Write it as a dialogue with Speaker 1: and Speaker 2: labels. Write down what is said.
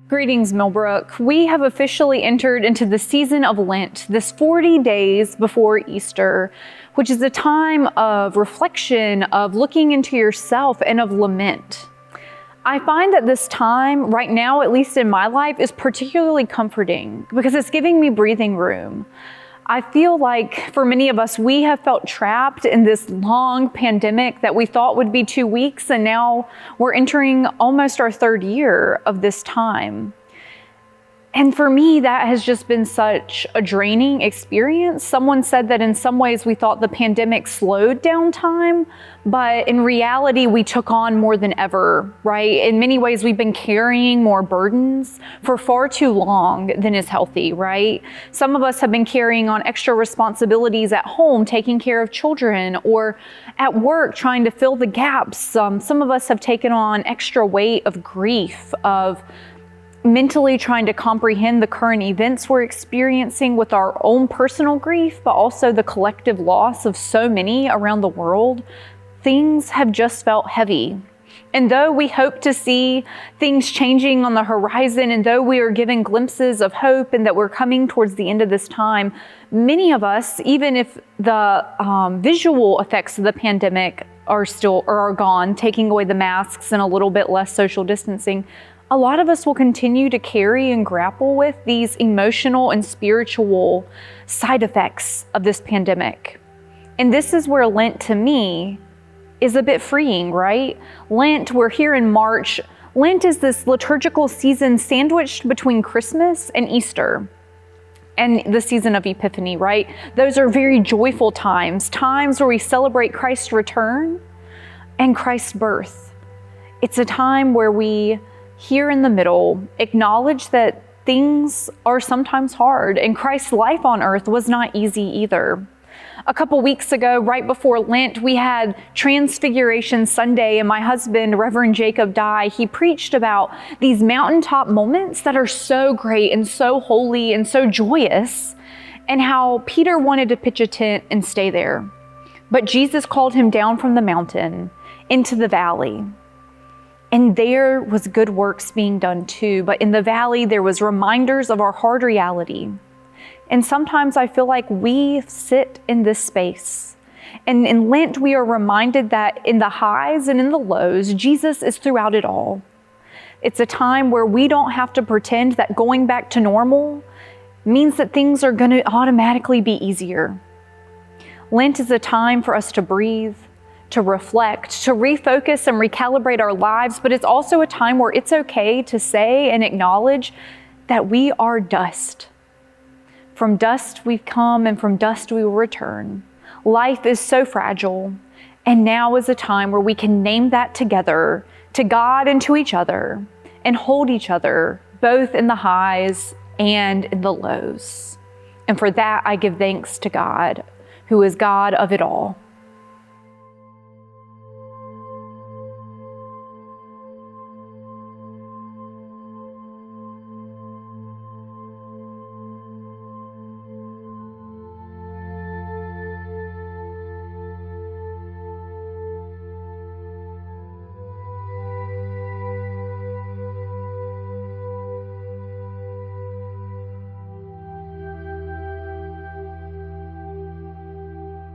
Speaker 1: Greetings, Millbrook. We have officially entered into the season of Lent, this 40 days before Easter, which is a time of reflection, of looking into yourself, and of lament. I find that this time, right now, at least in my life, is particularly comforting because it's giving me breathing room. I feel like for many of us, we have felt trapped in this long pandemic that we thought would be 2 weeks, and now we're entering almost our third year of this time. And for me, that has just been such a draining experience. Someone said that in some ways we thought the pandemic slowed down time, but in reality, we took on more than ever, right? In many ways, we've been carrying more burdens for far too long than is healthy, right? Some of us have been carrying on extra responsibilities at home, taking care of children, or at work, trying to fill the gaps. Some of us have taken on extra weight of grief, of mentally trying to comprehend the current events we're experiencing with our own personal grief, but also the collective loss of so many around the world. Things have just felt heavy. And though we hope to see things changing on the horizon, and though we are given glimpses of hope and that we're coming towards the end of this time, many of us, even if the visual effects of the pandemic are gone, taking away the masks and a little bit less social distancing, a lot of us will continue to carry and grapple with these emotional and spiritual side effects of this pandemic. And this is where Lent, to me, is a bit freeing, right? Lent, we're here in March. Lent is this liturgical season sandwiched between Christmas and Easter and the season of Epiphany, right? Those are very joyful times where we celebrate Christ's return and Christ's birth. It's a time where we, here in the middle, acknowledge that things are sometimes hard, and Christ's life on earth was not easy either. A couple weeks ago, right before Lent, we had Transfiguration Sunday, and my husband, Reverend Jacob Dye, he preached about these mountaintop moments that are so great and so holy and so joyous, and how Peter wanted to pitch a tent and stay there. But Jesus called him down from the mountain into the valley. And there was good works being done too, but in the valley there was reminders of our hard reality. And sometimes I feel like we sit in this space. And in Lent we are reminded that in the highs and in the lows, Jesus is throughout it all. It's a time where we don't have to pretend that going back to normal means that things are going to automatically be easier. Lent is a time for us to breathe, to reflect, to refocus and recalibrate our lives, but it's also a time where it's okay to say and acknowledge that we are dust. From dust we've come, and from dust we will return. Life is so fragile, and now is a time where we can name that together to God and to each other, and hold each other both in the highs and in the lows. And for that I give thanks to God, who is God of it all.